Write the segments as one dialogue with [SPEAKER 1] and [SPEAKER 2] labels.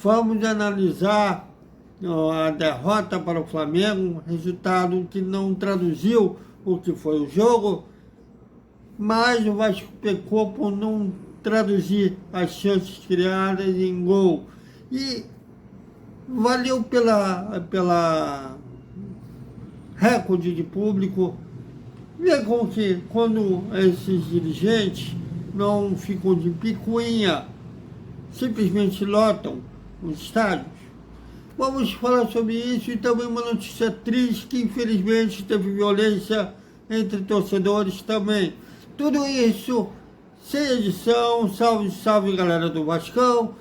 [SPEAKER 1] Vamos analisar a derrota para o Flamengo, resultado que não traduziu o que foi o jogo, mas o Vasco pecou por não traduzir as chances criadas em gol. E valeu pela recorde de público. Vê com que quando esses dirigentes não ficam de picuinha, simplesmente lotam os estádios. Vamos falar sobre isso e também uma notícia triste que infelizmente teve violência entre torcedores também. Tudo isso sem edição. Salve, salve galera do Vascão.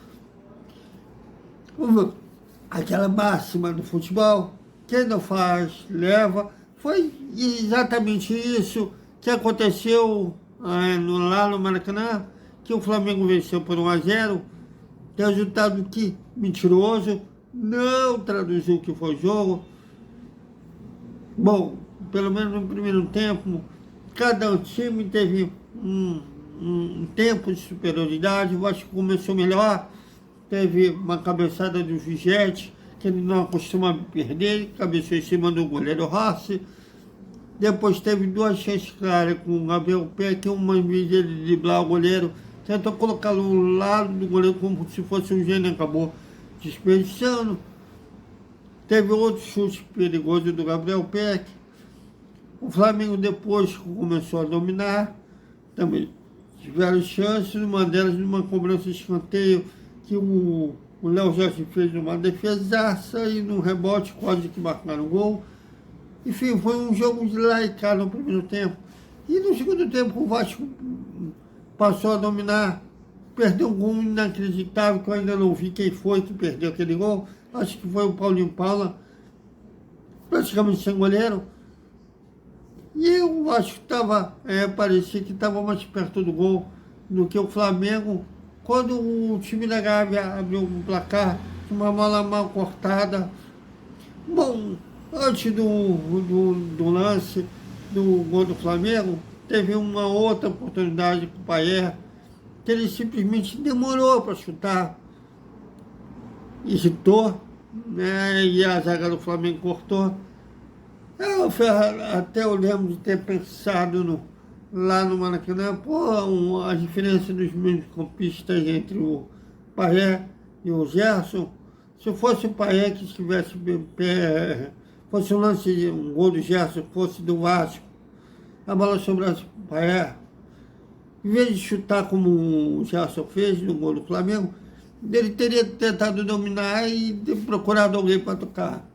[SPEAKER 1] Aquela máxima do futebol, quem não faz, leva. Foi exatamente isso que aconteceu lá no Maracanã, que o Flamengo venceu por 1-0, resultado que mentiroso, não traduziu o que foi o jogo. Bom, pelo menos no primeiro tempo, cada time teve um tempo de superioridade. Eu acho que começou melhor, teve uma cabeçada do Vigete, que ele não costuma perder, cabeceou em cima do goleiro Rossi. Depois teve duas chances claras com o Gabriel Peck, uma em vez de ele driblar o goleiro, tentou colocá-lo no lado do goleiro como se fosse um gênio, acabou desperdiçando. Teve outro chute perigoso do Gabriel Peck. O Flamengo depois começou a dominar, também tiveram chances, uma delas numa cobrança de escanteio, que o Léo Jorge fez uma defesaça e no rebote quase que marcaram o gol. Enfim, foi um jogo de lá e cá no primeiro tempo. E no segundo tempo o Vasco passou a dominar, perdeu um gol inacreditável, que eu ainda não vi quem foi que perdeu aquele gol. Acho que foi o Paulinho Paula, praticamente sem goleiro. E o Vasco parecia que estava mais perto do gol do que o Flamengo. Quando o time da Gávea abriu o placar, uma bola mal cortada. Bom, antes do lance do gol do Flamengo, teve uma outra oportunidade com o Payet, que ele simplesmente demorou para chutar, hesitou, né, e a zaga do Flamengo cortou. Até eu lembro de ter pensado lá no Maracanã, a diferença dos meio-campistas entre o Payet e o Gerson. Se fosse o Payet que estivesse fosse um lance de um gol do Gerson, fosse do Vasco, a bola sobrasse para o Payet, em vez de chutar como o Gerson fez no gol do Flamengo, ele teria tentado dominar e procurado alguém para tocar.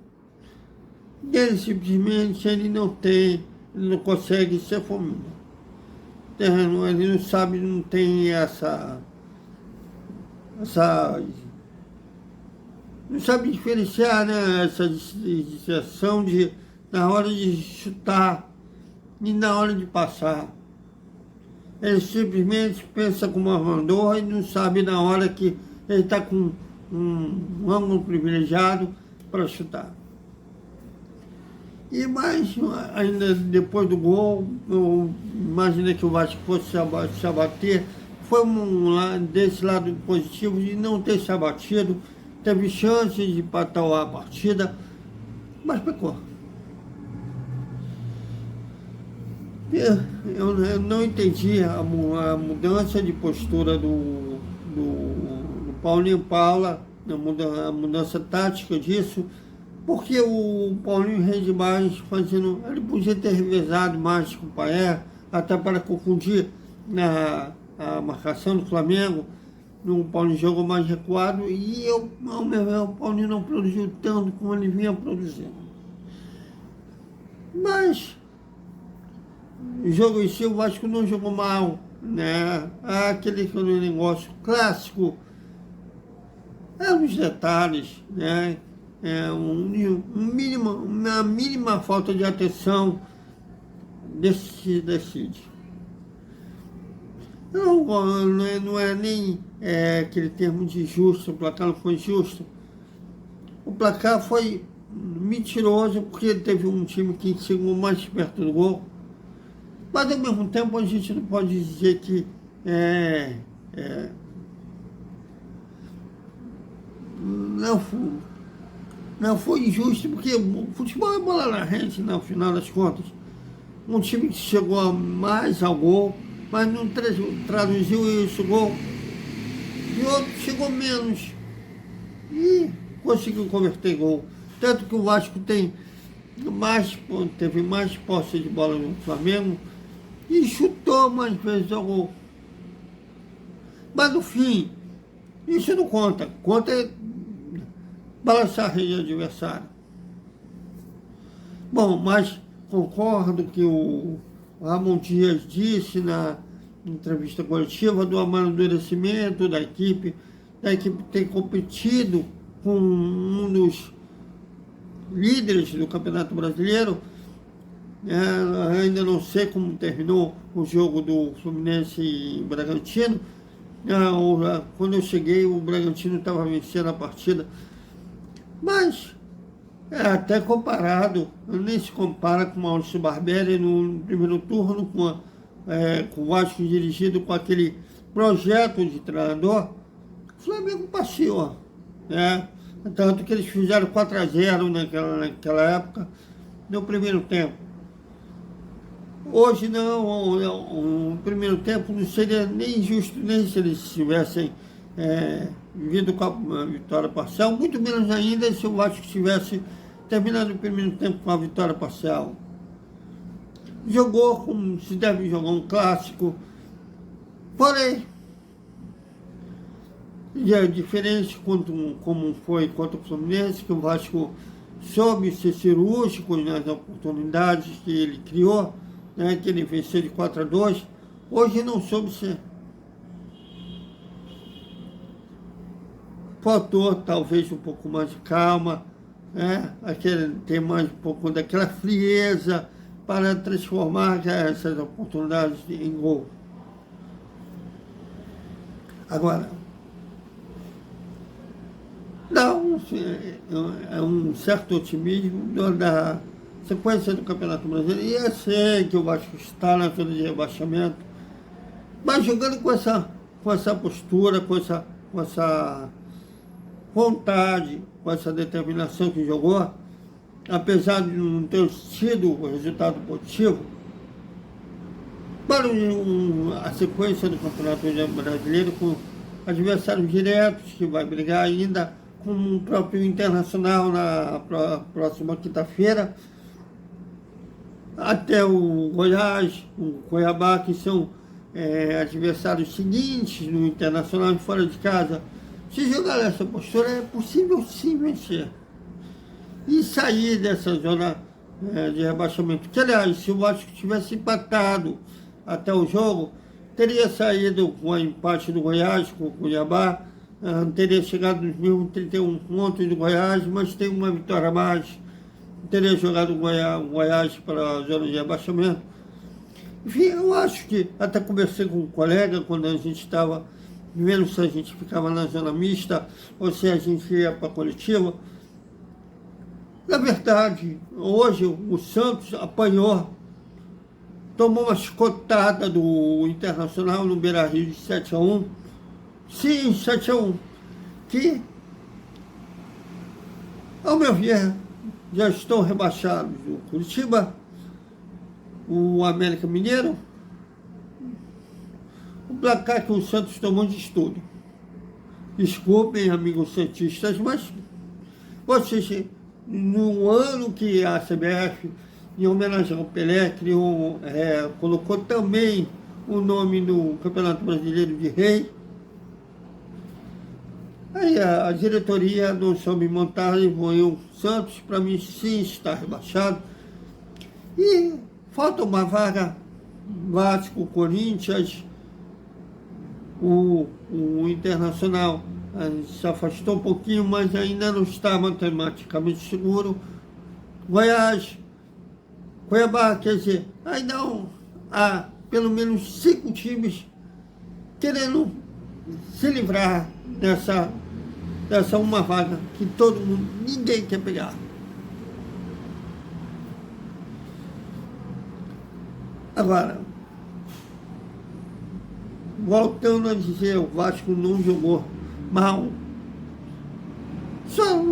[SPEAKER 1] Ele simplesmente ele não consegue ser fominha. Ele não sabe, não tem não sabe diferenciar, né, essa distinção na hora de chutar e na hora de passar. Ele simplesmente pensa como mandou e não sabe na hora que ele está com um ângulo privilegiado para chutar. E mais, ainda depois do gol, eu imaginei que o Vasco fosse se abater. Foi desse lado positivo de não ter se abatido. Teve chances de empatar a partida, mas pecou. Eu não entendi a mudança de postura do Paulinho Paula, a mudança tática disso, porque o Paulinho rende mais ele podia ter revezado mais com o Payet, até para confundir a marcação do Flamengo. O Paulinho jogou mais recuado e ao meu ver, o Paulinho não produziu tanto como ele vinha produzindo. Mas o jogo em si, o Vasco não jogou mal, né? Aquele negócio clássico, nos detalhes, né? Uma mínima falta de atenção decide. Não é nem aquele termo de justo, o placar não foi justo. O placar foi mentiroso, porque teve um time que chegou mais perto do gol. Mas, ao mesmo tempo, a gente não pode dizer que não foi injusto, porque o futebol é bola na rede, no final das contas. Um time que chegou mais ao gol, mas não traduziu isso, gol. E outro chegou menos e conseguiu converter gol. Tanto que o Vasco teve mais posse de bola no Flamengo e chutou mais vezes ao gol. Mas no fim, isso não conta. Conta é balançar a rede adversária. Bom, mas concordo que o Ramon Dias disse na entrevista coletiva do amadurecimento da equipe ter competido com um dos líderes do Campeonato Brasileiro. Ainda não sei como terminou o jogo do Fluminense e Bragantino. Quando eu cheguei, o Bragantino estava vencendo a partida. Mas até comparado, nem se compara com o Maurício Barbieri no primeiro turno, com o Vasco dirigido com aquele projeto de treinador. O Flamengo passeou, né? Tanto que eles fizeram 4-0 naquela época, no primeiro tempo. Hoje não, o primeiro tempo não seria nem justo, nem se eles tivessem vindo com a vitória parcial, muito menos ainda se o Vasco tivesse terminado o primeiro tempo com a vitória parcial. Jogou como se deve jogar um clássico, porém, já é diferente como foi contra o Fluminense, que o Vasco soube ser cirúrgico nas oportunidades que ele criou, né, que ele venceu de 4-2, hoje não soube ser. Faltou talvez um pouco mais de calma, né, ter mais um pouco daquela frieza para transformar essas oportunidades em gol. Agora, dá um certo otimismo da sequência do Campeonato Brasileiro. E eu sei que o Vasco está na zona de rebaixamento, mas jogando com essa postura, com essa vontade, com essa determinação que jogou, apesar de não ter sido o resultado positivo, para a sequência do Campeonato Brasileiro com adversários diretos, que vai brigar ainda com o próprio Internacional na próxima quinta-feira, até o Goiás, o Cuiabá, que são adversários seguintes no Internacional e fora de casa. Se jogar nessa postura, é possível sim vencer e sair dessa zona de rebaixamento. Que, aliás, se o Vasco tivesse empatado até o jogo, teria saído com o empate do Goiás, com o Cuiabá, teria chegado nos mesmos 31 pontos do Goiás, mas tem uma vitória a mais, teria jogado o Goiás para a zona de rebaixamento. Enfim, eu acho que, até conversei com um colega, quando a gente estava vendo se a gente ficava na zona mista ou se a gente ia para a coletiva. Na verdade, hoje o Santos apanhou, tomou uma chicotada do Internacional no Beira-Rio de 7-1. Sim, 7-1. Que, ao meu ver, já estão rebaixados o Curitiba, o América Mineiro. O placar que o Santos tomou de estudo. Desculpem, amigos santistas, mas vocês, no ano que a CBF, em homenagem ao Pelé, colocou também o nome no Campeonato Brasileiro de Rei, aí a diretoria não soube montar e voou o Santos, para mim sim está rebaixado. E falta uma vaga, Vasco, Corinthians, o Internacional se afastou um pouquinho, mas ainda não está matematicamente seguro. Goiás, Cuiabá, quer dizer, ainda há pelo menos 5 times querendo se livrar dessa uma vaga que todo mundo, ninguém quer pegar. Agora, voltando a dizer, o Vasco não jogou mal.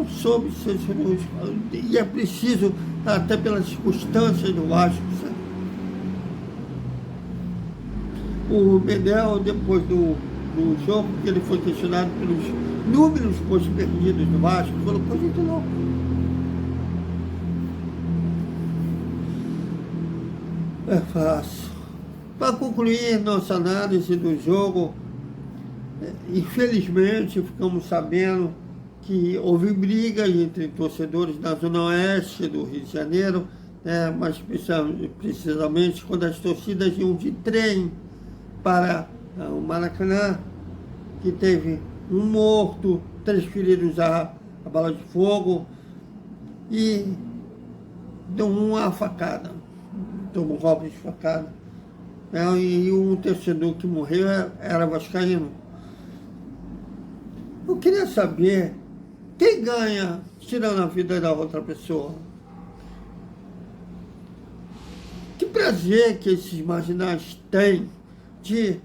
[SPEAKER 1] não soube ser cirúrgico. E é preciso, até pelas circunstâncias do Vasco, sabe? O Medel, depois do jogo, que ele foi questionado pelos números postos perdidos do Vasco, falou, pô, gente, não. É fácil. Para concluir nossa análise do jogo, infelizmente ficamos sabendo que houve brigas entre torcedores da Zona Oeste do Rio de Janeiro, mas precisamente quando as torcidas iam de trem para o Maracanã, que teve um morto, 3 feridos a bala de fogo e deu uma facada, tomou um golpe de facada. E o torcedor que morreu era vascaíno. Eu queria saber quem ganha tirando a vida da outra pessoa. Que prazer que esses marginais têm de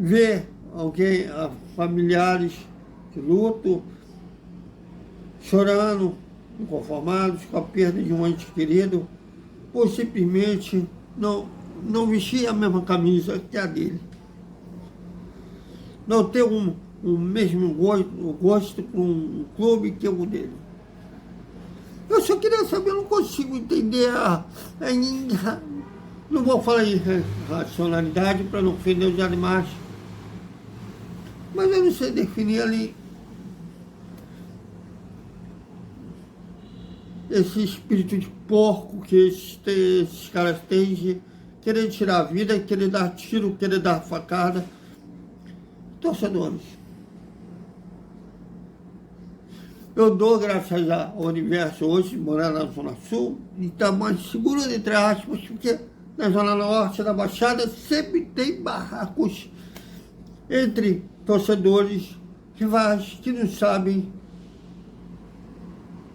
[SPEAKER 1] ver alguém, familiares de luto, chorando, inconformados com a perda de um ente querido, ou simplesmente não vestir a mesma camisa que a dele. Não ter o mesmo gosto com um clube que o dele. Eu só queria saber, eu não consigo entender não vou falar em racionalidade para não ofender os animais, mas eu não sei definir ali esse espírito de porco que esses caras têm de querer tirar a vida, querer dar tiro, querer dar facada. Torcedores, eu dou graças ao universo hoje, morar na Zona Sul, e estar mais seguro, entre aspas, porque na Zona Norte da Baixada sempre tem barracos entre torcedores rivais que não sabem,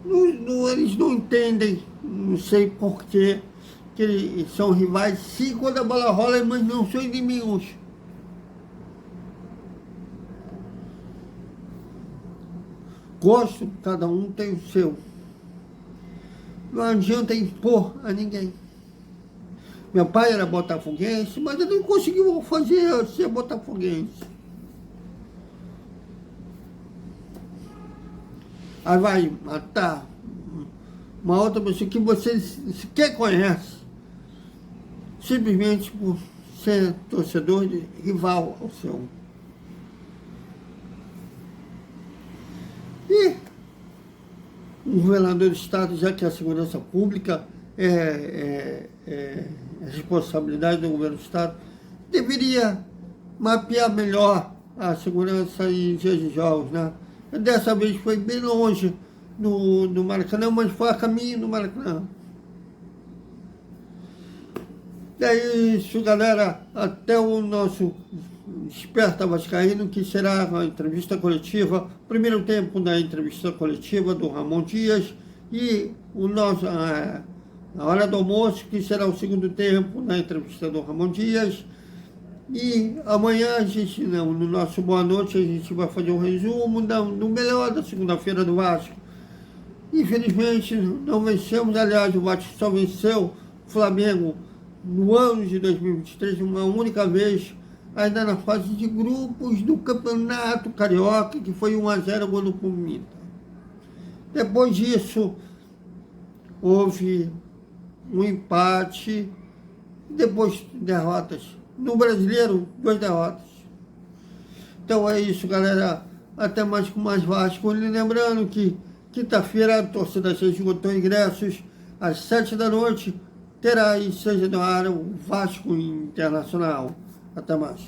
[SPEAKER 1] eles não entendem, não sei porquê, que eles são rivais, sim, quando a bola rola, mas não são inimigos. Gosto, cada um tem o seu. Não adianta impor a ninguém. Meu pai era botafoguense, mas ele não conseguiu fazer eu ser botafoguense. Aí vai matar uma outra pessoa que você sequer conhece, simplesmente por ser torcedor de rival ao seu. E o governador do Estado, já que a segurança pública é responsabilidade do governo do Estado, deveria mapear melhor a segurança em dias de jogos, né? Dessa vez foi bem longe do Maracanã, mas foi a caminho do Maracanã. É isso, galera. Até o nosso Desperta Vascaíno, que será a entrevista coletiva, primeiro tempo da entrevista coletiva do Ramon Dias, e o nosso, a hora do almoço, que será o segundo tempo da entrevista do Ramon Dias. E amanhã, a gente, no nosso Boa Noite, a gente vai fazer um resumo do melhor da segunda-feira do Vasco. Infelizmente, não vencemos. Aliás, o Vasco só venceu o Flamengo no ano de 2023, uma única vez, ainda na fase de grupos do Campeonato Carioca, que foi 1-0 gol do Palmeiras. Depois disso, houve um empate, depois derrotas. No Brasileiro, 2 derrotas. Então é isso, galera. Até mais com mais Vasco. E lembrando que quinta-feira a torcida já esgotou ingressos. Às 7 da noite terá aí, seja no ar, o Vasco Internacional. Até mais.